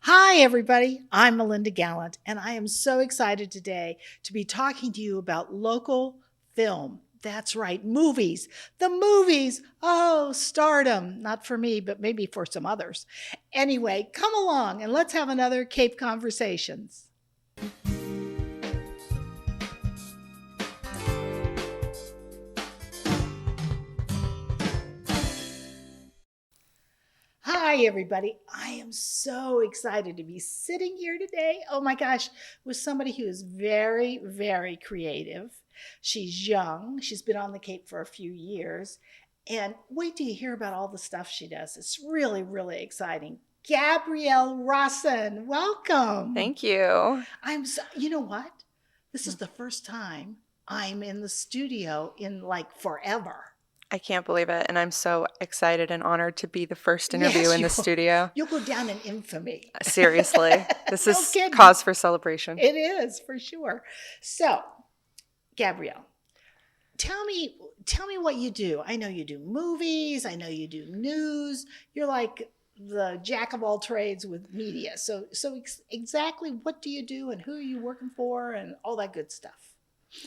Hi, everybody. I'm Melinda Gallant, and I am so excited today to be talking to you about local film. That's right, movies. The movies. Oh, stardom. Not for me, but maybe for some others. Anyway, come along and let's have another Cape Conversations. Hi, everybody. I am so excited to be sitting here today. Oh my gosh, with somebody who is very, very creative. She's young. She's been on the Cape for a few years. And wait till you hear about all the stuff she does. It's really, really exciting. Gabrielle Rosson, welcome. Thank you. You know what? This is the first time I'm in the studio in like forever. I can't believe it. And I'm so excited and honored to be the first interview Yes, in the studio. you'll go down in infamy. Seriously, this No is kidding. cause for celebration. It is for sure. So, Gabrielle, tell me what you do. I know you do movies. I know you do news. You're like the jack of all trades with media. Exactly what do you do, and who are you working for, and all that good stuff.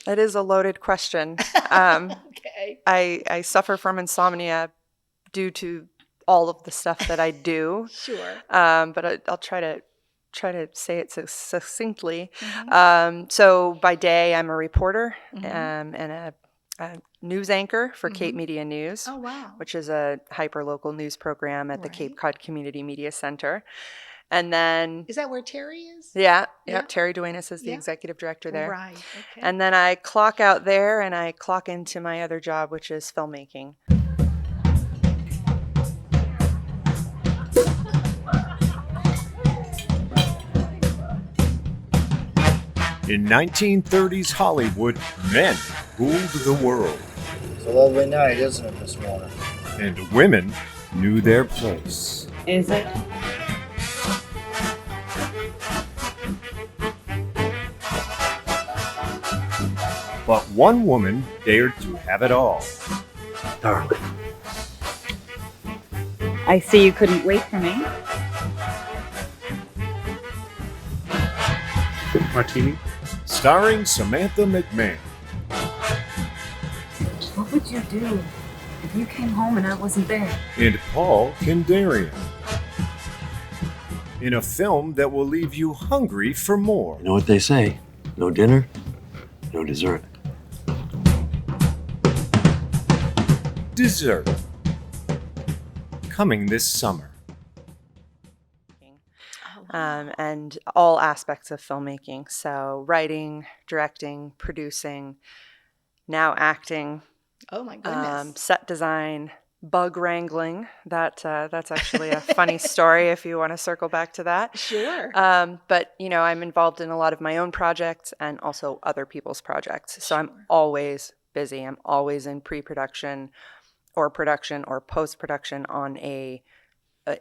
That is a loaded question. Okay. I suffer from insomnia due to all of the stuff that I do. Sure. But I'll try to say it so succinctly. So by day, I'm a reporter and a news anchor for Cape Media News, Oh, wow. which is a hyper-local news program at the Cape Right. Cod Community Media Center. And then, Is that where Terry is? yeah, Yeah. Terry Duenas is the Yeah. executive director there. Right. Okay. And then I clock out there and I clock into my other job, which is filmmaking. In 1930s Hollywood, men ruled the world, It's a lovely night, isn't it, this morning? and women knew their place. Is it? But one woman dared to have it all. Darling. I see you couldn't wait for me. Martini? Starring Samantha McMahon. What would you do if you came home and I wasn't there? And Paul Kandarian. In a film that will leave you hungry for more. You know what they say? No dinner, no dessert. Dessert. Coming this summer. And all aspects of filmmaking. So writing, directing, producing, now acting, Oh my goodness. set design, bug wrangling. That's actually a funny story if you want to circle back to that. Sure. But, I'm involved in a lot of my own projects and also other people's projects. So I'm always busy. I'm always in pre-production or production or post-production on a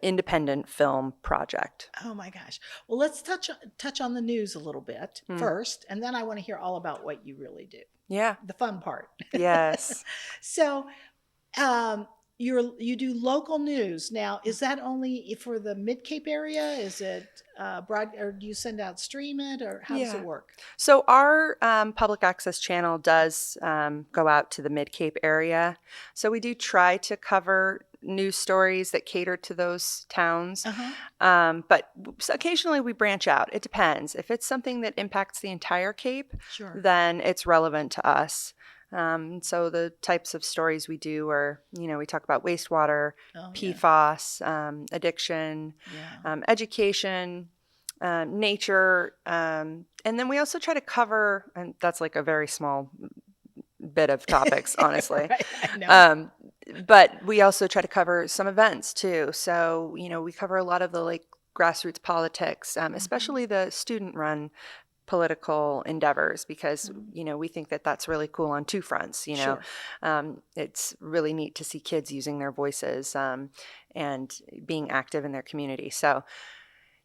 independent film project. Oh my gosh. Well, let's touch on the news a little bit first, and then I want to hear all about what you really do. Yeah. The fun part. Yes. So, you do local news now. Is that only for the Mid Cape area? Is it or do you send out stream it, or how does it work? So our public access channel does go out to the Mid Cape area. So we do try to cover news stories that cater to those towns. But occasionally we branch out. It depends. If it's something that impacts the entire Cape, Sure. then it's relevant to us. So the types of stories we do are, we talk about wastewater, Oh, yeah. PFAS, addiction, Yeah. education, nature, and then we also try to cover, and that's like a very small bit of topics, honestly. Right, I know. But we also try to cover some events too. So, we cover a lot of the like grassroots politics, especially the student-run political endeavors, because we think that that's really cool on two fronts. Sure. It's really neat to see kids using their voices and being active in their community. So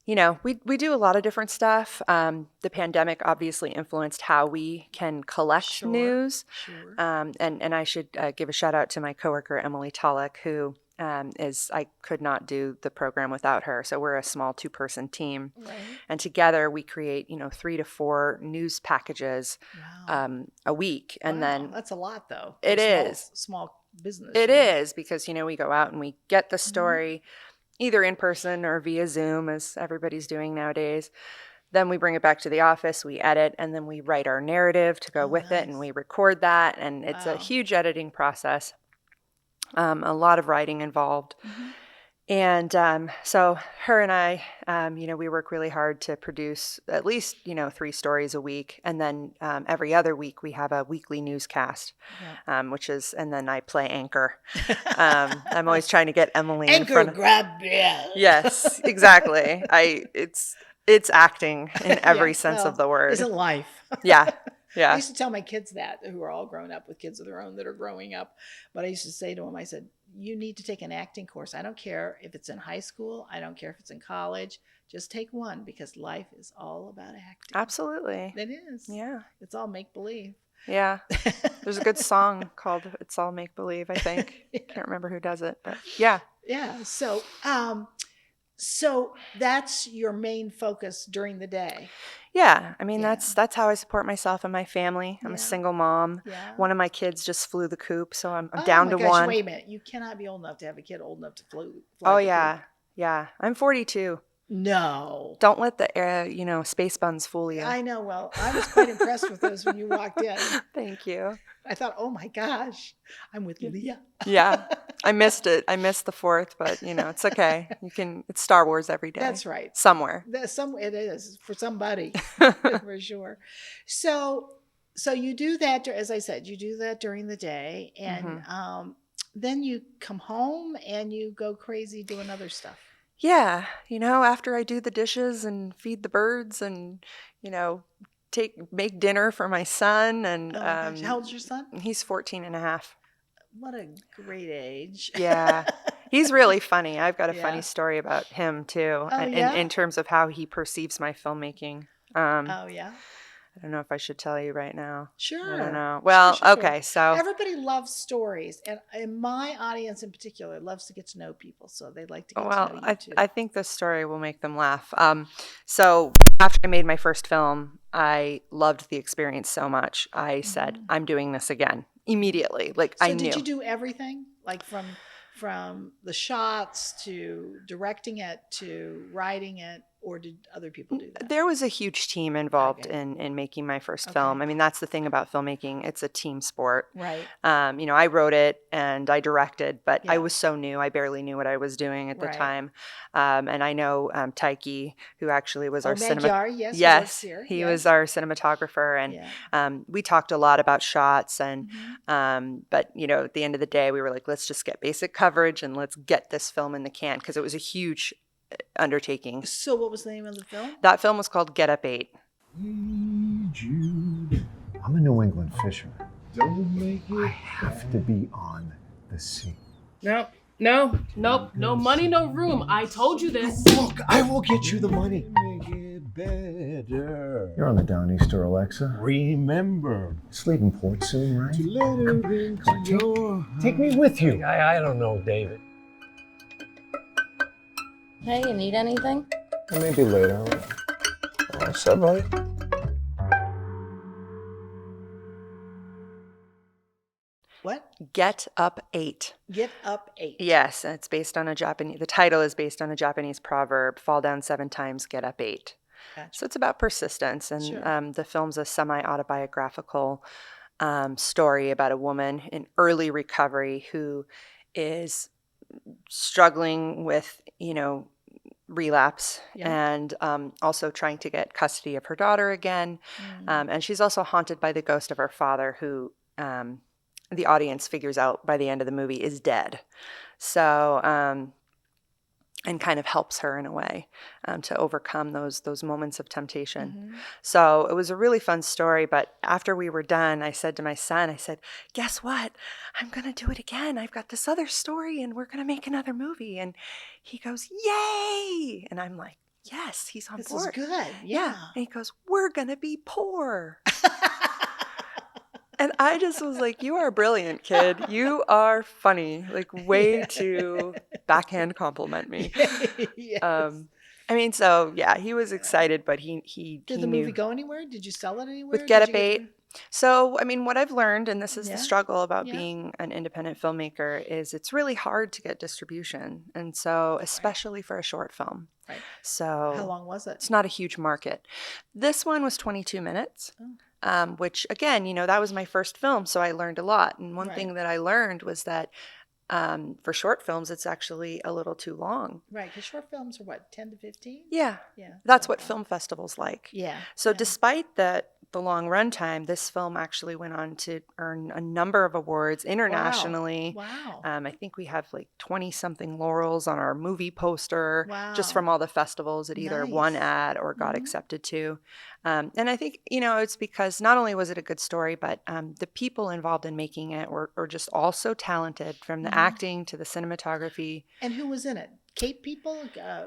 we do a lot of different stuff. The pandemic obviously influenced how we can collect Sure. news. Sure. And I should give a shout out to my coworker, Emily Tollick, who is I could not do the program without her. So we're a small 2-person team. Right. And together we create, 3 to 4 news packages Wow. a week. And then That's a lot, though. it is. Small business. It is because, we go out and we get the Mm-hmm. story either in person or via Zoom, as everybody's doing nowadays. Then we bring it back to the office, we edit, and then we write our narrative to go with it, and nice. we record that. And it's a Wow. huge editing process, a lot of writing involved. Mm-hmm. And so her and I, we work really hard to produce at least, 3 stories a week. And then every other week we have a weekly newscast, and then I play anchor. I'm always trying to get Emily in front of... grab bear. Yes, exactly. It's acting in every sense of the word. It's a life. Yeah. I Yeah. used to tell my kids that, who are all grown up with kids of their own that are growing up. But I used to say to them, I said, you need to take an acting course. I don't care if it's in high school. I don't care if it's in college. Just take one, because life is all about acting. Absolutely. It is. Yeah. It's all make believe. Yeah. There's a good song called It's All Make Believe, I think. Can't remember who does it, but yeah. Yeah. So that's your main focus during the day. Yeah. I mean, Yeah. that's how I support myself and my family. I'm Yeah. a single mom. Yeah. One of my kids just flew the coop, so I'm Oh down my to gosh, one. Wait a minute. You cannot be old enough to have a kid old enough to fly Oh, the yeah. coop. Yeah. I'm 42. No. Don't let the space buns fool you. I know. Well, I was quite impressed with those when you walked in. Thank you. I thought, oh my gosh, I'm with Leah. Yeah. I missed it. I missed the 4th, but it's okay. It's Star Wars every day. That's right. Somewhere. It is for somebody, for sure. So you do that, as I said, you do that during the day, and then you come home and you go crazy doing other stuff. Yeah. After I do the dishes and feed the birds and, make dinner for my son. And Oh my gosh. How old's your son? he's 14 and a half. What a great age. Yeah. He's really funny. I've got a Yeah. funny story about him too, Oh, yeah? in terms of how he perceives my filmmaking. Oh yeah. I don't know if I should tell you right now. Sure. I don't know. Well, Sure. okay. So Everybody loves stories, and my audience in particular loves to get to know people, so they like to get to know you too. I think this story will make them laugh. So after I made my first film, I loved the experience so much. I said, I'm doing this again immediately. I knew. Did you do everything, like from the shots to directing it to writing it, or did other people do that? There was a huge team involved Okay. in making my first Okay. film. I mean, that's the thing about filmmaking. It's a team sport. Right. I wrote it and I directed, but Yeah. I was so new. I barely knew what I was doing at the Right. time. And I know Taiki, who actually was our Magyar, yes, he Yes, works here. he Yes. was our cinematographer, and Yeah. we talked a lot about shots. And Mhm. but at the end of the day, we were like, let's just get basic coverage and let's get this film in the can, because it was a huge undertaking. So what was the name of the film? That film was called Get Up 8. I'm a New England fisherman. I have to be on the sea. Nope, no money, no room. I told you this. Look, I will get you the money. Make it better. You're on the Downeaster, Alexa. Remember, it's leaving port soon, right? Come on, take me with you. I don't know, David. Hey, you need anything? Maybe later. What's up, buddy? What? Get Up 8. Get Up 8. Yes, and it's based on the title is based on a Japanese proverb, fall down 7 times, get up 8. Gotcha. So it's about persistence. And Sure. the film's a semi-autobiographical story about a woman in early recovery who is struggling with, relapse, Yeah. and also trying to get custody of her daughter again. And she's also haunted by the ghost of her father, who the audience figures out by the end of the movie is dead. So, and kind of helps her in a way to overcome those moments of temptation. So it was a really fun story. But after we were done, I said to my son, I said, guess what? I'm going to do it again. I've got this other story and we're going to make another movie. And he goes, yay. And I'm like, yes, he's on This board. is good. Yeah. And he goes, we're going to be poor. And And I just was like, you are a brilliant kid. You are funny. Like, way to backhand compliment me. Yes. I mean, so yeah, he was excited, but he Did the knew. movie go anywhere? Did you sell it anywhere? With Get Did Up you get 8. So, I mean, what I've learned, and this is Yeah. the struggle about Yeah. being an independent filmmaker, is it's really hard to get distribution. And so, especially for a short film. Right. So, How long was it? it's not a huge market. This one was 22 minutes, Oh. which, again, that was my first film. So I learned a lot. And one Right. thing that I learned was that for short films, it's actually a little too long. Right, because short films are what, 10 to 15? Yeah. Yeah. That's what film festivals like. Yeah. So yeah. despite the long runtime, this film actually went on to earn a number of awards internationally. Wow. I think we have like 20-something laurels on our movie poster, just Wow. from all the festivals it either won Nice. at or got accepted to. And I think, it's because not only was it a good story, but the people involved in making it were just all so talented, from the acting to the cinematography. And who was in it? Cape people?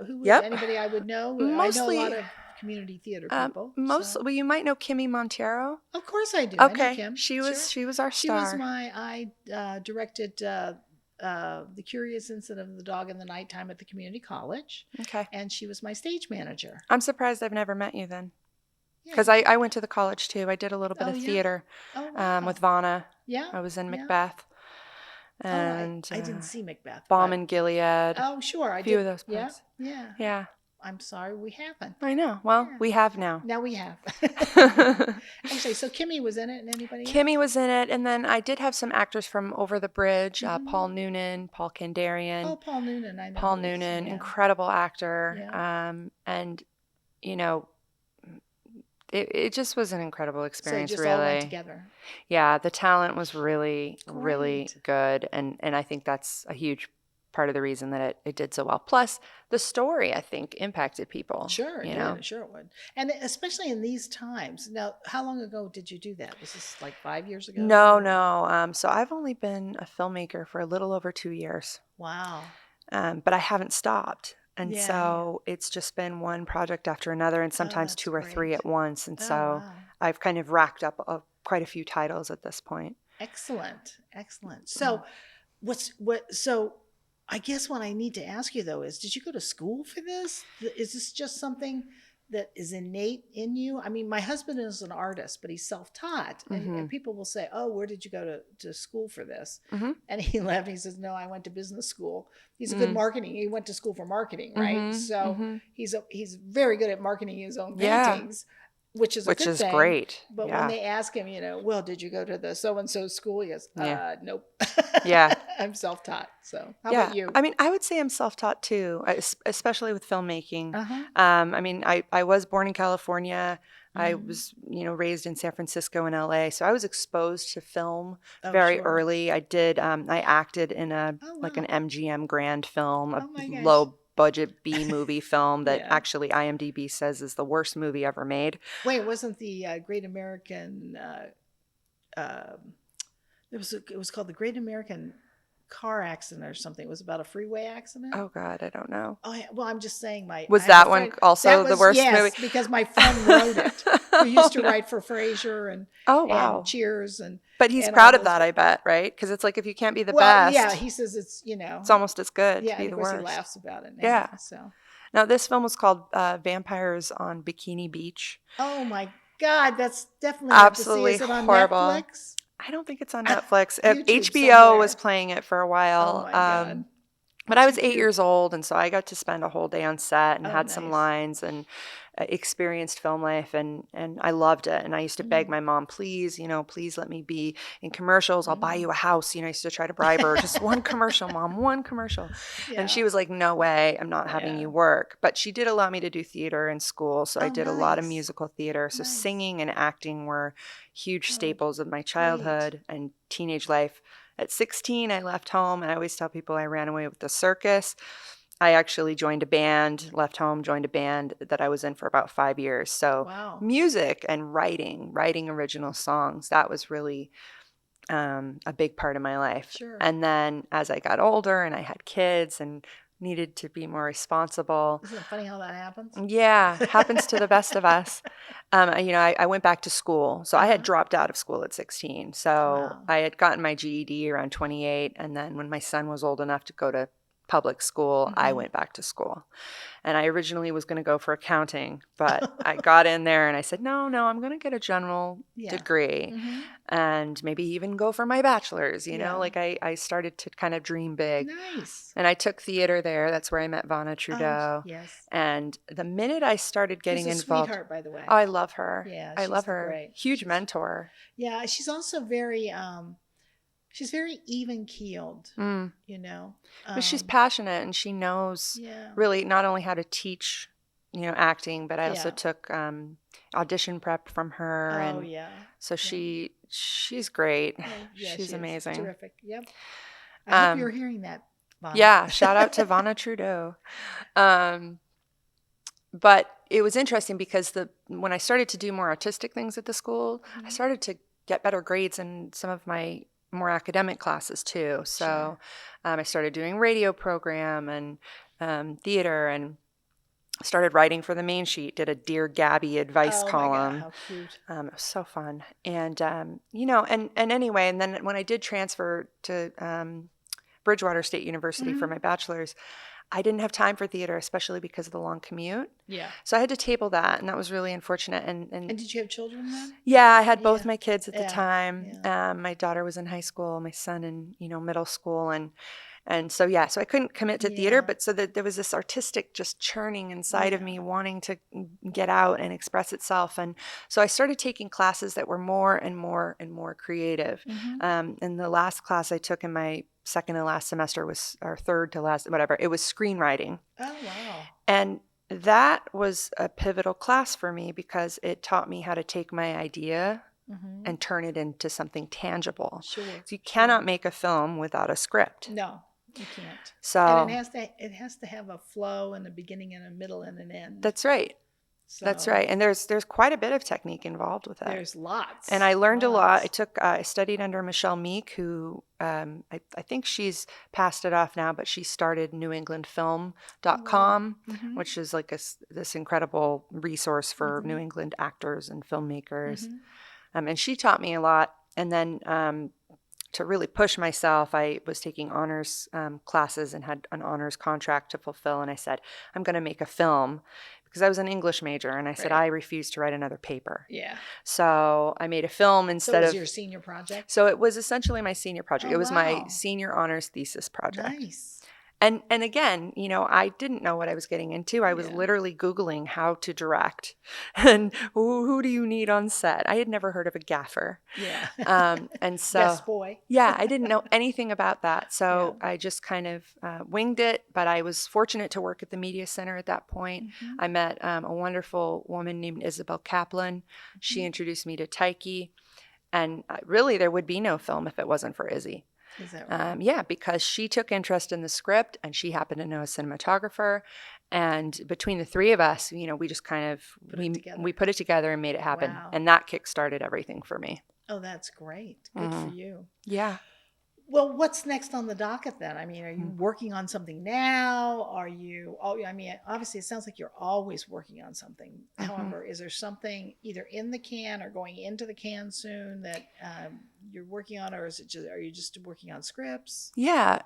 Who? Yep. Anybody I would know? Mostly- I know a lot of community theater people. Well, you might know Kimmy Monteiro. Of course I do. I know Okay, Kim. she was our She star. was I directed The Curious Incident of the Dog in the Nighttime at the community college, Okay. and she was my stage manager. I'm surprised I've never met you then. Yeah. Because I went to the college too. I did a little bit Oh, of yeah? theater Oh, wow. with Vanna. Yeah. I was in yeah. Macbeth. Oh, And I didn't see Macbeth. Balm but- and Gilead. Oh, sure. I a few did. of those Yeah. plays. Yeah. Yeah, I'm sorry, we haven't. I know. Well, Yeah. we have now. Now we have. Actually, so Kimmy was in it, and anybody else? Kimmy was in it, and then I did have some actors from Over the Bridge, Mhm. Paul Noonan, Paul Kandarian. Oh, Paul Noonan. I know. Paul who he is, Noonan, yeah. incredible actor. Yeah. And, it just was an incredible So you experience, just really. all went together. Yeah, the talent was really, really Great. good. And I think that's a huge part of the reason that it did so well. Plus, the story, I think, impacted people. Sure, you it know? did. Sure it would. And especially in these times. Now, how long ago did you do that? Was this like 5 years ago? No. So I've only been a filmmaker for a little over 2 years, Wow. but I haven't stopped. And Yeah, so it's just been one project after another, and sometimes that's 2 or 3 great. at once. And Oh, so wow. I've kind of racked up quite a few titles at this point. Excellent. So, so I guess what I need to ask you though is, did you go to school for this? Is this just something that is innate in you? I mean, my husband is an artist, but he's self-taught, and people will say, "Oh, where did you go to school for this?" Mhm. And he laughed. He says, "No, I went to business school." He's a good marketing. He went to school for marketing, right? So he's very good at marketing his own Yeah. paintings, which is a Which good is thing. great. But Yeah. when they ask him, well, did you go to the so-and-so school? He goes, Yeah. nope. Yeah. I'm self-taught. So how Yeah. about you? I mean, I would say I'm self-taught too, especially with filmmaking. Uh-huh. I mean, I was born in California. I Mhm. was, raised in San Francisco and LA. So I was exposed to film Oh, very sure. early. I acted in Oh, like an wow. MGM grand film, a Oh, my gosh. low budget B movie film that Yeah. actually IMDb says is the worst movie ever made. Wait, wasn't the Great American, it was called the Great American Car Accident or something. It was about a freeway accident. Oh God, I don't know. Oh, yeah. Well, I'm just saying Was I have that a one friend- also that the was- worst yes, movie? because my friend wrote it. Who used to Oh, no. write for Frasier and, Oh wow. and Cheers and But he's and proud all of that, those- I bet, right? Because it's like if you can't be the well, best, yeah, he says it's it's almost as good yeah, to be and the of course worst. he laughs about it now. Yeah. So, Now, this film was called Vampires on Bikini Beach. oh my God, that's definitely Absolutely have to see. Is it on horrible. Netflix? I don't think it's on Netflix. YouTube HBO was somewhere. playing it for a while. Oh my God. But I was Too 8 cute. years old, and so I got to spend a whole day on set and Oh, had some nice. lines and experienced film life, and I loved it. And I used to beg Mm-hmm. my mom, please, please let me be in commercials. I'll buy you a house. I used to try to bribe her, just one commercial, mom, one commercial. Yeah. And she was like, no way, I'm not having Yeah. you work. But she did allow me to do theater in school. So I Oh, did a lot of nice. musical theater. So Nice. singing and acting were huge Oh, staples of my childhood and teenage life. At 16, I left home, and I always tell people I ran away with the circus. I actually joined a band, left home, joined a band that I was in for about 5 years. So Wow. music and writing original songs, that was really a big part of my life. Sure. And then as I got older and I had kids and needed to be more responsible. Isn't it funny how that happens? Yeah, happens to the best of us. I went back to school. So I had dropped out of school at 16. So Wow. I had gotten my GED around 28. And then when my son was old enough to go to public school, I went back to school. And I originally was going to go for accounting, but I got in there and I said, no, I'm going to get a general degree and maybe even go for my bachelor's, you know, like I started to kind of dream big. Nice. And I took theater there. That's where I met Vanna Trudeau. Oh, yes. And the minute I started getting She's a involved, sweetheart, by the way. oh, I love her. Yeah, I love her. great. Huge mentor. Yeah, she's also very she's very even keeled, you know. But she's passionate and she knows really not only how to teach, you know, acting, but I also took audition prep from her. Oh, yeah. So she's great. Yeah, She's amazing. Terrific. Yep. I hope you're hearing that, Vanna. Yeah, shout out to Vanna Trudeau. But it was interesting because when I started to do more artistic things at the school, I started to get better grades in some of my more academic classes too. So I started doing radio program and theater and started writing for the main sheet, did a Dear Gabby advice column. My God, how cute. It was so fun. And, you know, and anyway, and then when I did transfer to Bridgewater State University for my bachelor's, I didn't have time for theater, especially because of the long commute. Yeah. So I had to table that, and that was really unfortunate. And did you have children then? Yeah, I had both my kids at the time. Yeah. My daughter was in high school, my son in, you know, middle school, and so so I couldn't commit to theater, but so that there was this artistic just churning inside of me, wanting to get out and express itself, and so I started taking classes that were more and more and more creative. And the last class I took in my second to last semester was, or third to last, whatever, it was screenwriting. Oh, wow. And that was a pivotal class for me because it taught me how to take my idea and turn it into something tangible. Sure. So you cannot make a film without a script. No, you can't. So and it has to have a flow and a beginning and a middle and an end. That's right. So, that's right. And there's quite a bit of technique involved with that. There's lots. And I learned a lot. I studied under Michelle Meek, who I think she's passed it off now, but she started newenglandfilm.com, which is like this incredible resource for New England actors and filmmakers. And she taught me a lot. And then to really push myself, I was taking honors classes and had an honors contract to fulfill. And I said, I'm going to make a film. Because I was an English major, and I said, I refuse to write another paper. Yeah. So I made a film instead of... So it was your senior project? So it was essentially my senior project. It was my senior honors thesis project. Nice. And again, you know, I didn't know what I was getting into. I was literally Googling how to direct and who do you need on set. I had never heard of a gaffer. Yeah. And so... Best boy. Yeah, I didn't know anything about that. So I just kind of winged it. But I was fortunate to work at the Media Center at that point. I met a wonderful woman named Isabel Kaplan. She introduced me to Taiki. And really, there would be no film if it wasn't for Izzy. Is that right? Yeah, because she took interest in the script and she happened to know a cinematographer. And between the three of us, you know, we just kind of, we put it together and made it happen. Wow. And that kickstarted everything for me. Oh, that's great. Good for you. Yeah. Well, what's next on the docket then? I mean, are you working on something now? Are you, I mean, obviously it sounds like you're always working on something. However, is there something either in the can or going into the can soon that you're working on, or is it just, are you just working on scripts? Yeah.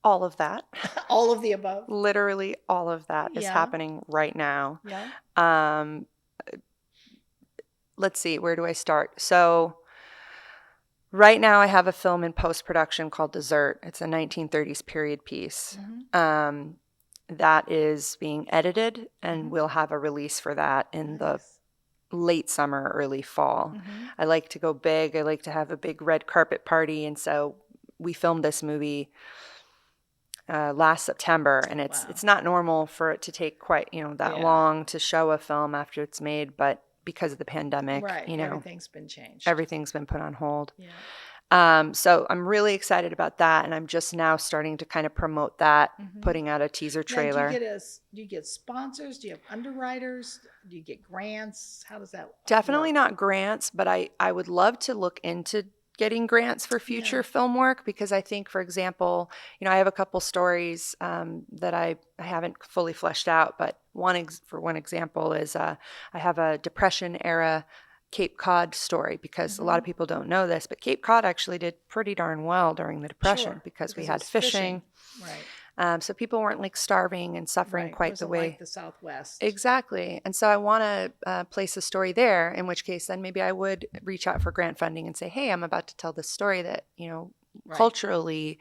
All of that. All of the above. Literally all of that is happening right now. Yeah. Let's see, where do I start? So right now I have a film in post-production called Dessert. It's a 1930s period piece that is being edited, and we'll have a release for that in the late summer, early fall. I like to go big. I like to have a big red carpet party, and so we filmed this movie last September, and it's not normal for it to take quite, you know, that long to show a film after it's made, but because of the pandemic, you know, everything's been changed. Everything's been put on hold. Yeah. So I'm really excited about that, and I'm just now starting to kind of promote that, putting out a teaser trailer. Now, do you get sponsors? Do you have underwriters? Do you get grants? How does that Definitely work? Not grants, but I would love to look into getting grants for future film work, because I think, for example, I have a couple stories that I haven't fully fleshed out, but one example is I have a Depression era Cape Cod story, because a lot of people don't know this, but Cape Cod actually did pretty darn well during the Depression because we had fishing. Right. So people weren't like starving and suffering quite the way. Like the Southwest. Exactly. And so I want to place a story there, in which case then maybe I would reach out for grant funding and say, hey, I'm about to tell this story that, culturally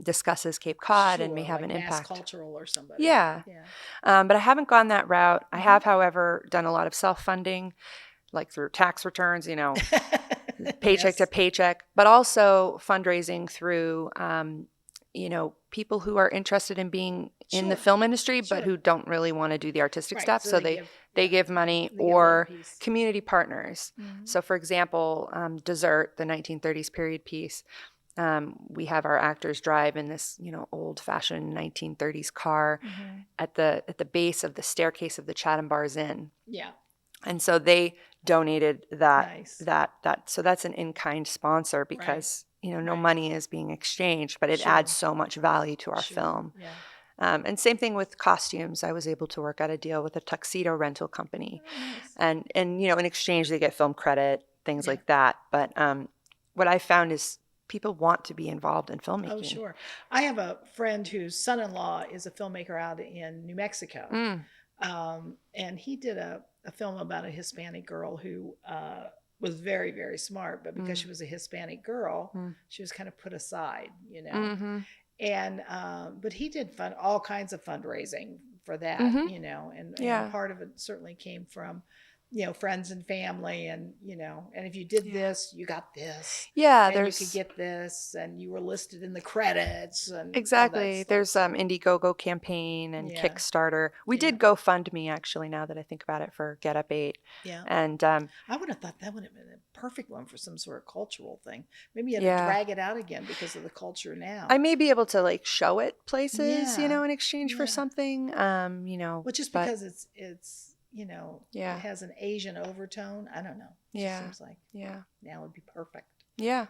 discusses Cape Cod and may have an impact. Mass cultural or somebody. Yeah. But I haven't gone that route. I have, however, done a lot of self-funding, like through tax returns, paycheck to paycheck, but also fundraising through, people who are interested in being in the film industry, but who don't really want to do the artistic stuff. So they give money, or community partners. So for example, Dessert, the 1930s period piece, we have our actors drive in this, old fashioned 1930s car at the base of the staircase of the Chatham Bars Inn. Yeah. And so they donated that. So that's an in-kind sponsor, because no money is being exchanged, but it adds so much value to our film. Yeah. And same thing with costumes. I was able to work out a deal with a tuxedo rental company, and in exchange they get film credit, things like that. But what I found is people want to be involved in filmmaking. Oh, sure. I have a friend whose son-in-law is a filmmaker out in New Mexico. And he did a film about a Hispanic girl who was very, very smart, but because she was a Hispanic girl, she was kind of put aside, And but he did all kinds of fundraising for that, and part of it certainly came from friends and family, and and if you did this, you got this. Yeah, and you could get this, and you were listed in the credits, and exactly. There's Indiegogo campaign and Kickstarter. We did GoFundMe, actually, now that I think about it, for Get Up 8. Yeah. And I would have thought that would have been a perfect one for some sort of cultural thing. Maybe you had to drag it out again because of the culture now. I may be able to show it places, in exchange for something, Well, just because it's it has an Asian overtone. I don't know. It just seems like now would be perfect. Yeah.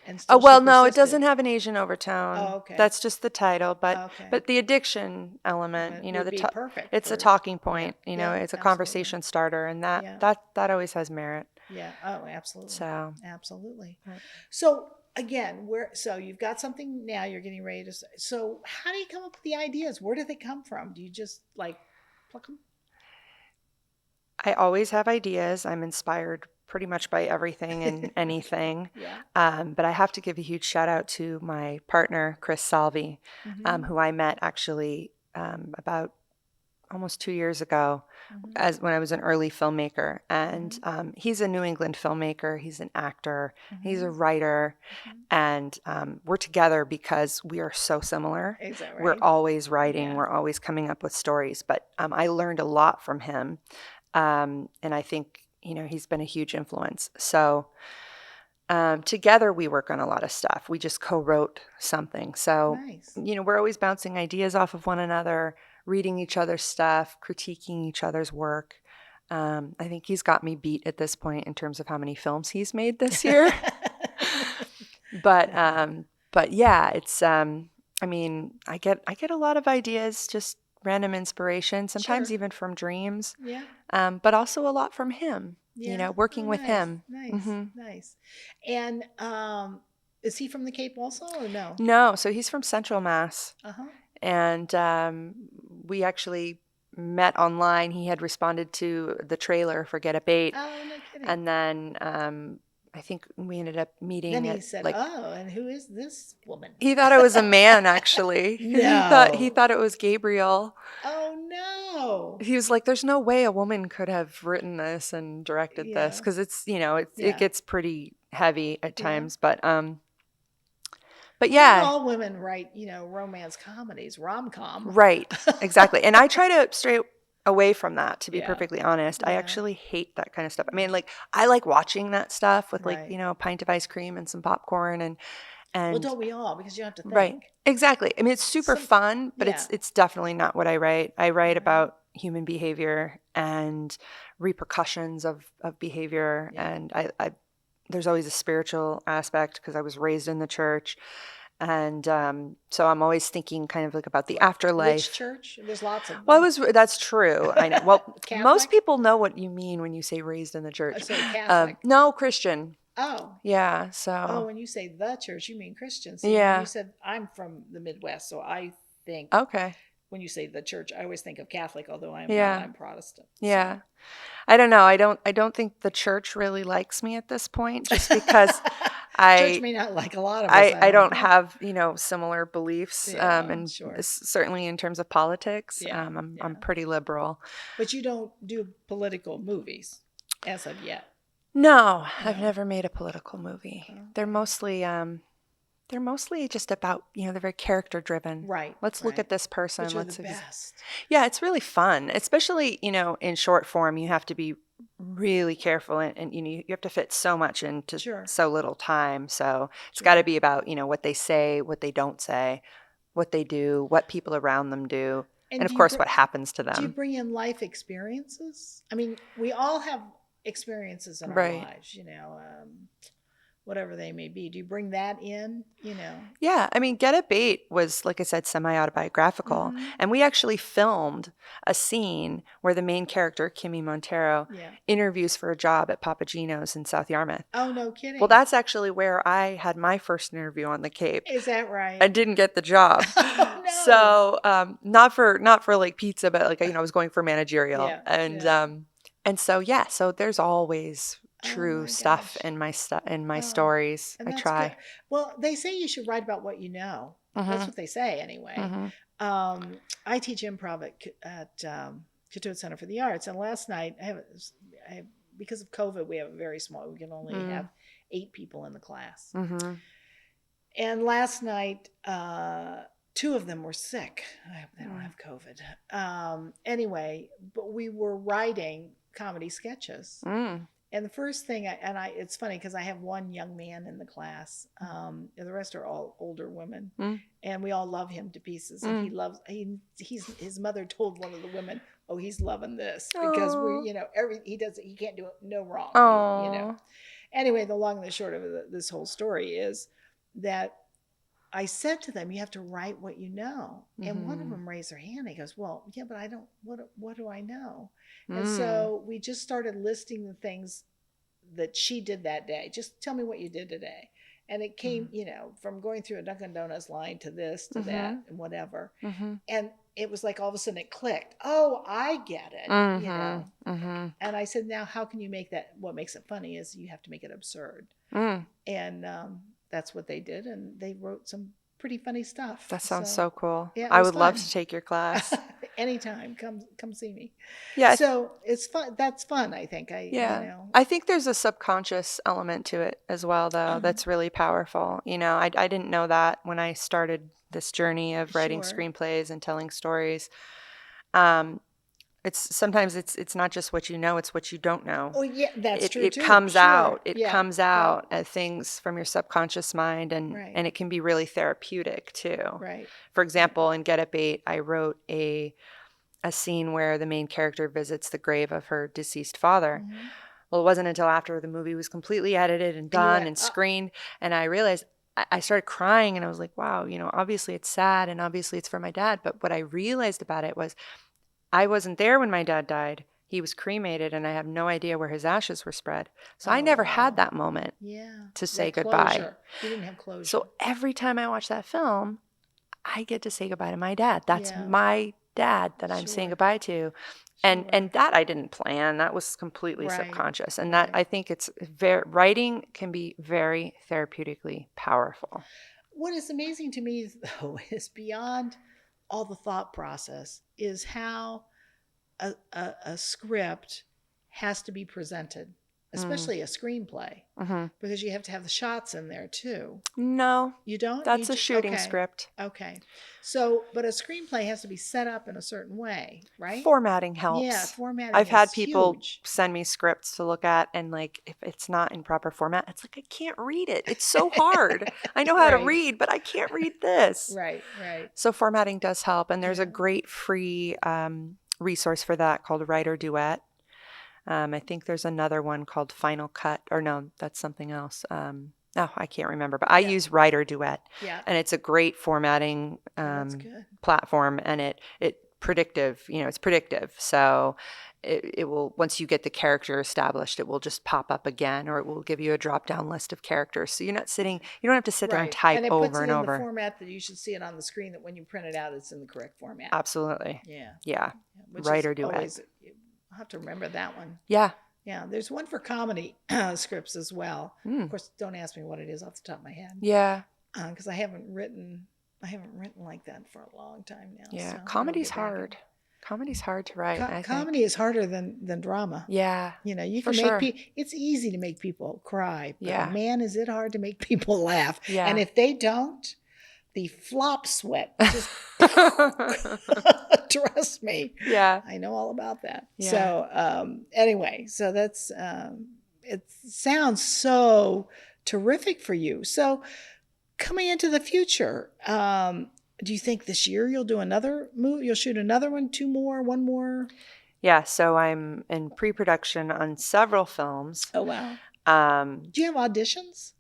And no, it doesn't have an Asian overtone. Oh, okay. That's just the title, but the addiction element, would be perfect. It's a talking point. It's a conversation starter, and that always has merit. Yeah. Oh, absolutely. So absolutely. So again, so you've got something now. You're getting ready to. So how do you come up with the ideas? Where do they come from? Do you just pluck them? I always have ideas. I'm inspired pretty much by everything and anything. But I have to give a huge shout out to my partner, Chris Salvi, who I met actually about almost 2 years ago, when I was an early filmmaker. And he's a New England filmmaker. He's an actor. He's a writer. And we're together because we are so similar. Is that right? We're always writing. We're always coming up with stories. But I learned a lot from him. And I think, he's been a huge influence. So together we work on a lot of stuff. We just co-wrote something. So, we're always bouncing ideas off of one another, reading each other's stuff, critiquing each other's work. I think he's got me beat at this point in terms of how many films he's made this year. But yeah, it's, I get a lot of ideas, just random inspiration, sometimes even from dreams. Yeah. But also a lot from him, working with him. Nice. Nice. And is he from the Cape also, or no? No. So he's from Central Mass. And we actually met online. He had responded to the trailer for Get Up 8. Oh, no kidding. And then I think we ended up meeting. Then he said, and who is this woman? He thought it was a man, actually. No. He thought it was Gabriel. Oh, no. He was like, there's no way a woman could have written this and directed this, because it's, it gets pretty heavy at times. But yeah. Not all women write, romance comedies, rom-com. Right, exactly. And I try to stray away from that, to be perfectly honest. I actually hate that kind of stuff. I like watching that stuff with a pint of ice cream and some popcorn and well, don't we all? Because you have to think. Right, exactly. It's super fun, but it's definitely not what I write. I write about human behavior and repercussions of behavior, and I there's always a spiritual aspect because I was raised in the church. And so I'm always thinking kind of like about the afterlife. Which church? There's lots of them. Well, that's true. I know. Well, Catholic? most people know what you mean when you say raised in the church. So Catholic. No, Christian. Oh. Yeah. So. Oh, when you say the church, you mean Christian. See, Yeah. when you said I'm from the Midwest, so I think Okay. when you say the church, I always think of Catholic, although I'm Yeah. not, I'm Protestant. Yeah. I don't know. I don't think the church really likes me at this point, just because Church may not like a lot of us. I don't think. have, similar beliefs, Yeah, and sure. certainly in terms of politics, Yeah, I'm pretty liberal. But you don't do political movies as of yet. No, I've never made a political movie. Oh. They're mostly just about, they're very character driven. Right. Let's look at this person. Which are Let's the best. Yeah, it's really fun, especially, in short form. You have to be really careful and you have to fit so much into so little time. So it's got to be about, what they say, what they don't say, what they do, what people around them do, and of course what happens to them. Do you bring in life experiences? I mean, we all have experiences in our lives, whatever they may be. Do you bring that in, Yeah. I mean, Get a Bait was, like I said, semi-autobiographical. And we actually filmed a scene where the main character, Kimmy Montero, interviews for a job at Papagino's in South Yarmouth. Oh, no kidding. Well, that's actually where I had my first interview on the Cape. Is that right? I didn't get the job. Oh, no. So not for like pizza, but like, I was going for managerial. And so, so there's always true stuff in my stories. I try. Good. Well, they say you should write about what you know. That's what they say anyway. I teach improv at Cotuit Center for the Arts, and last night because of COVID, we have a very small. We can only have 8 people in the class. And last night, 2 of them were sick. I hope they don't have COVID. Anyway, but we were writing comedy sketches. And the first thing, it's funny because I have one young man in the class, and the rest are all older women, and we all love him to pieces. And his mother told one of the women, "Oh, he's loving this because he can't do it no wrong." Anyway, the long and the short of this whole story is that I said to them, "You have to write what you know." And one of them raised their hand. He goes, "Well, yeah, but I don't. What do I know?" And so we just started listing the things that she did that day. Just tell me what you did today. And it came, from going through a Dunkin' Donuts line to this, to that, and whatever. And it was like all of a sudden it clicked. Oh, I get it. And I said, now how can you make that? What makes it funny is you have to make it absurd. And that's what they did. And they wrote some pretty funny stuff. That sounds so cool. Yeah, I would love to take your class. Anytime, come see me. Yeah. So it's fun. That's fun, I think. I think there's a subconscious element to it as well, though. That's really powerful. I didn't know that when I started this journey of writing screenplays and telling stories. Sometimes it's not just what you know, it's what you don't know. Oh yeah, that's true too. It comes out. It comes out as things from your subconscious mind, and it can be really therapeutic too. Right. For example, in Get a Bait, I wrote a scene where the main character visits the grave of her deceased father. Well, it wasn't until after the movie was completely edited and done and screened, and I realized I started crying, and I was like, wow, obviously it's sad, and obviously it's for my dad. But what I realized about it was, I wasn't there when my dad died. He was cremated, and I have no idea where his ashes were spread. So I never had that moment to say goodbye. You didn't have closure. So every time I watch that film, I get to say goodbye to my dad. That's my dad that I'm saying goodbye to. And that I didn't plan. That was completely subconscious. And that I think writing can be very therapeutically powerful. What is amazing to me, though, is beyond all the thought process is how a script has to be presented, especially a screenplay, because you have to have the shots in there too. No. You don't? That's a shooting script. Okay. So, but a screenplay has to be set up in a certain way, right? Formatting helps. Yeah, formatting I've had is people huge. send me scripts to look at, and like, if it's not in proper format, it's like, I can't read it. It's so hard. I know how to read, but I can't read this. Right. So formatting does help. And there's a great free resource for that called Writer Duet. I think there's another one called Final Cut, or no, that's something else. Oh, I can't remember, but I use Writer Duet, and it's a great formatting platform, and it's predictive. It's predictive, so it will, once you get the character established, it will just pop up again, or it will give you a drop down list of characters. So you don't have to sit there and type over and over. And it puts it in the format that you should see it on the screen. That when you print it out, it's in the correct format. Absolutely. Yeah. Writer Duet. I'll have to remember that one. Yeah. Yeah, there's one for comedy scripts as well. Of course, don't ask me what it is off the top of my head. Yeah, because I haven't written like that for a long time now. Yeah, so comedy's hard. Comedy's hard to write. Comedy is harder than drama. Yeah, you can make people. It's easy to make people cry, but man, is it hard to make people laugh. Yeah, and if they don't, the flop sweat just trust me. Yeah, I know all about that. Yeah. So anyway, so that's it sounds so terrific for you. So coming into the future, do you think this year you'll do another movie? You'll shoot another one, two more, one more? Yeah, so I'm in pre-production on several films. Oh wow. Do you have auditions?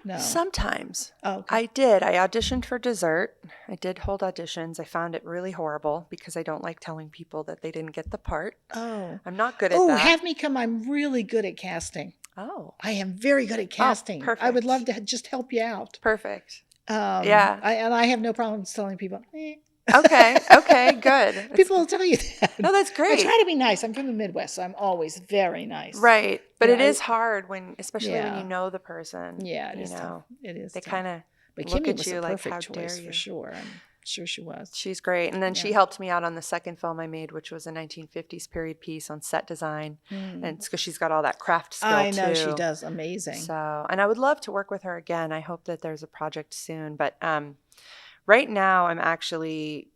No. Sometimes. Oh, okay. I did. I auditioned for Dessert. I did hold auditions. I found it really horrible because I don't like telling people that they didn't get the part. Oh. I'm not good at that. that. Oh, have me come. I'm really good at casting. Oh. I am very good at casting. Perfect. I would love to just help you out. Perfect. Yeah. I have no problems telling people, Okay, good. People will tell you that. No, that's great. I try to be nice. I'm from the Midwest, so I'm always very nice. Right. But it is hard especially when you know the person. Yeah, it is tough. It is. They kind of look Kimmy at was you a like, perfect how choice dare you? for sure. I'm sure she was. She's great. And then she helped me out on the second film I made, which was a 1950s period piece on set design. And it's because she's got all that craft skill I know too. she does. Amazing. So, and I would love to work with her again. I hope that there's a project soon. But right now I'm actually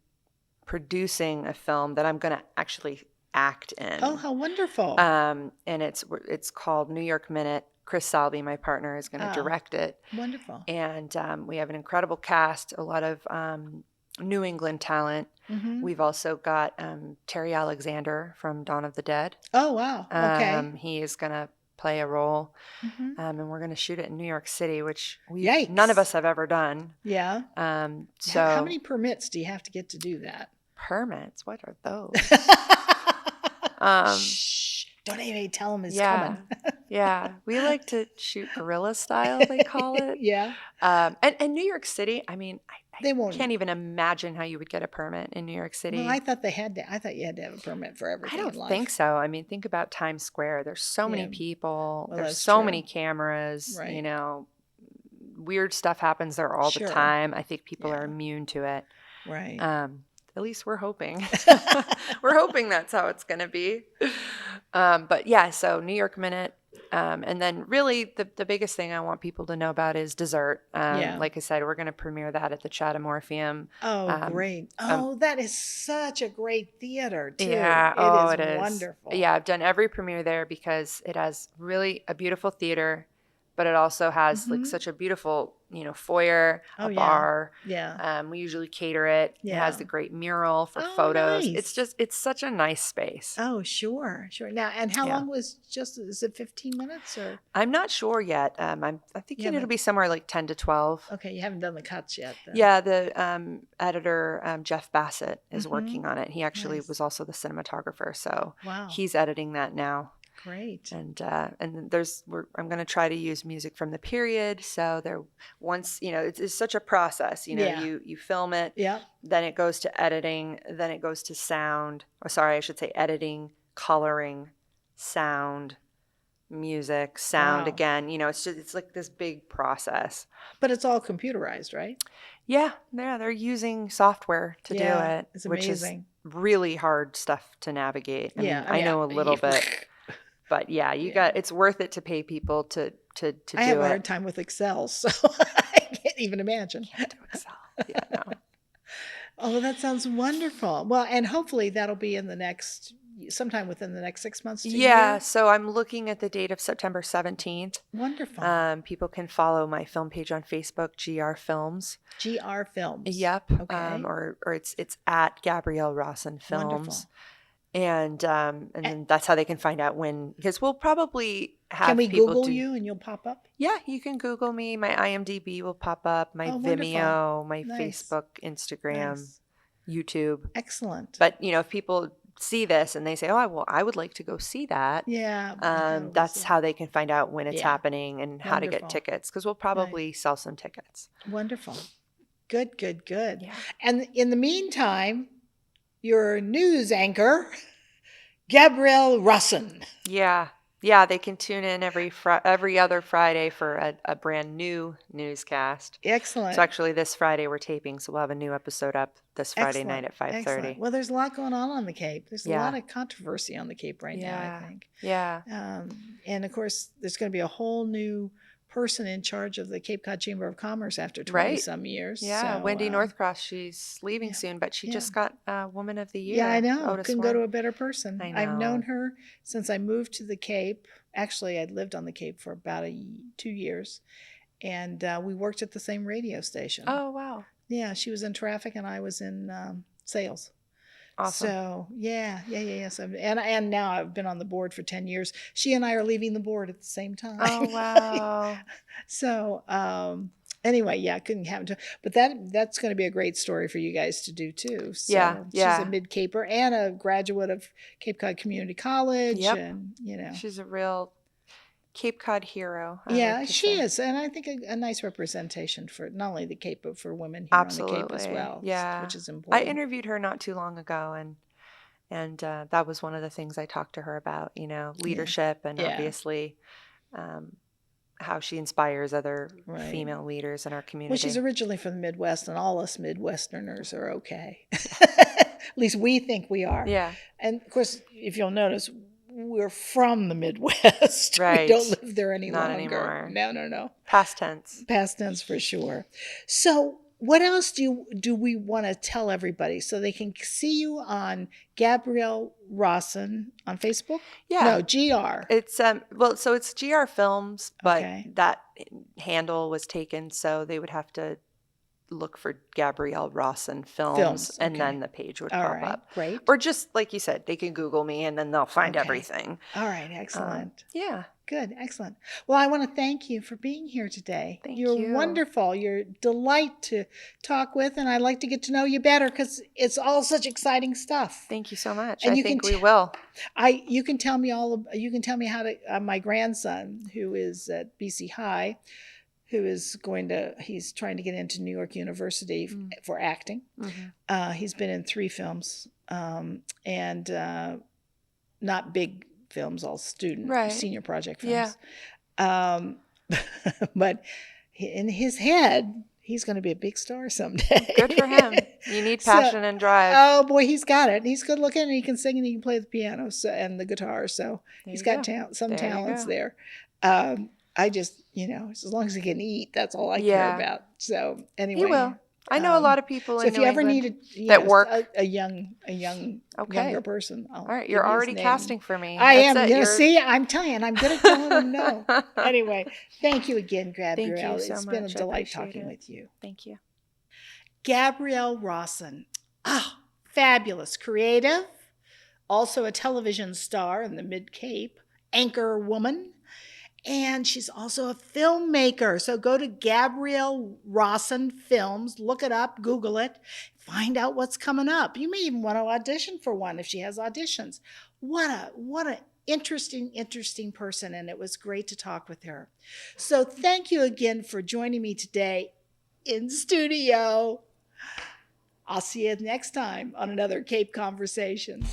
producing a film that I'm going to actually act in. Oh, how wonderful. And it's called New York Minute. Chris Salvi, my partner, is going to direct it. Wonderful. And we have an incredible cast, a lot of New England talent. Mm-hmm. We've also got Terry Alexander from Dawn of the Dead. Oh, wow. Okay. He is going to play a role. Mm-hmm. And we're going to shoot it in New York City, which Yikes. none of us have ever done. Yeah. So how many permits do you have to get to do that? Permits? What are those? Shh. Don't even tell them it's coming. Yeah. We like to shoot guerrilla style, they call it. Yeah. And New York City, I mean, They won't. Can't even imagine how you would get a permit in New York City. Well, I thought you had to have a permit for everything. I don't in life. think so. I mean, think about Times Square. There's so many people. Well, there's that's so true. many cameras. Right. You know, weird stuff happens there all Sure. the time. I think people Yeah. are immune to it. Right. At least we're hoping. We're hoping that's how it's going to be. But yeah, so New York Minute. And then really the biggest thing I want people to know about is Dessert. Like I said, we're going to premiere that at the Chatham Orpheum. Oh, great. Oh, that is such a great theater, too. Yeah. It is wonderful. Yeah, I've done every premiere there because it has really a beautiful theater, but it also has like such a beautiful, foyer, bar. Yeah. We usually cater it. Yeah. It has the great mural for photos. Nice. It's such a nice space. Oh, sure. Now, and how long is is it 15 minutes or? I'm not sure yet. I'm thinking it'll be somewhere like 10 to 12. Okay, you haven't done the cuts yet. Then. Yeah, the editor, Jeff Bassett, is working on it. He actually was also the cinematographer. So he's editing that now. Great. And I'm going to try to use music from the period. So it's such a process. You film it. Yeah. Then it goes to editing. Then it goes to sound. Or sorry, I should say editing, coloring, sound, music, sound again. It's like this big process. But it's all computerized, right? Yeah. They're using software to do it, it's which is amazing. really hard stuff to navigate. I know a little bit. But yeah, it's worth it to pay people to do it. I have a hard time with Excel, so I can't even imagine. Can't do Excel. Yeah, no. Oh, that sounds wonderful. Well, and hopefully that'll be sometime within the next 6 months. Yeah, so I'm looking at the date of September 17th. Wonderful. People can follow my film page on Facebook, GR Films. GR Films. Yep. Okay. Or it's at Gabrielle Rosson Films. Wonderful. And then that's how they can find out when, because we'll probably have Can we people Google do, you and you'll pop up? Yeah, you can Google me. My IMDb will pop up, my Oh, wonderful. Vimeo, my Nice. Facebook, Instagram, Nice. YouTube. Excellent. But, if people see this and they say, oh, I would like to go see that. Yeah. That's how they can find out when it's Yeah. happening and how to get Wonderful. tickets, because we'll probably sell some tickets. Wonderful. Good. Yeah. And in the meantime, your news anchor, Gabrielle Rosson. Yeah, they can tune in every other Friday for a brand new newscast. Excellent. So actually this Friday we're taping, so we'll have a new episode up this Friday Excellent. night at 5:30. Excellent. Well, there's a lot going on the Cape. There's a lot of controversy on the Cape right now, I think. Yeah. And of course, there's going to be a whole new person in charge of the Cape Cod Chamber of Commerce after 20 some years. Yeah, so, Wendy Northcross, she's leaving soon, but she just got Woman of the Year. Yeah, I know. Otis Couldn't Warren. go to a better person. I know. I've known her since I moved to the Cape. Actually, I'd lived on the Cape for about 2 years, and we worked at the same radio station. Oh, wow. Yeah, she was in traffic and I was in sales. Awesome. So yeah. So, and now I've been on the board for 10 years. She and I are leaving the board at the same time. Oh, wow. So anyway, yeah, couldn't happen to. But that's going to be a great story for you guys to do too. So Yeah. She's a mid-Caper and a graduate of Cape Cod Community College. Yep. And She's a real Cape Cod hero. Yeah, she is. And I think a nice representation for not only the Cape, but for women here on the Cape as well. Yeah. Which is important. I interviewed her not too long ago, and that was one of the things I talked to her about, leadership and obviously how she inspires other female leaders in our community. Well, she's originally from the Midwest, and all us Midwesterners are okay. At least we think we are. Yeah. And of course, if you'll notice, we're from the Midwest. Right. We don't live there any Not longer. anymore. No. Past tense. Past tense for sure. So what else do we want to tell everybody so they can see you on Gabrielle Rosson on Facebook? Yeah. No, GR. It's so it's GR Films, but Okay. that handle was taken, so they would have to look for Gabrielle Rosson Films, and then the page would All pop right, up. great. Or just like you said, they can Google me and then they'll find everything. All right, excellent. Yeah. Good, excellent. Well, I want to thank you for being here today. Thank You're you. wonderful. You're a delight to talk with, and I'd like to get to know you better because it's all such exciting stuff. Thank you so much. And I you think can we will. You can tell me how to. My grandson, who is at BC High, he's trying to get into New York University for acting. Mm-hmm. He's been in 3 films, and not big films, all senior project films. Yeah. But in his head, he's going to be a big star someday. Good for him. You need passion and drive. Oh boy, he's got it. He's good looking, and he can sing, and he can play the piano and the guitar. So he's got some talents there. I just, as long as he can eat, that's all I care about. So anyway, He will. I know a lot of people So in if New you ever England need that work. a younger person, All right, you're already casting for me. I am. That's it. See, I'm telling you, and I'm good at telling them no. Anyway, thank you again, Gabrielle. Thank you so It's been a much. I delight appreciate talking it. with you. Thank you. Gabrielle Rosson. Fabulous. Creative, also a television star in the Mid-Cape, anchor woman, and she's also a filmmaker. So go to Gabrielle Rosson Films, look it up, Google it, find out what's coming up. You may even want to audition for one if she has auditions. What a interesting person, and it was great to talk with her. So thank you again for joining me today in studio. I'll see you next time on another Cape Conversation.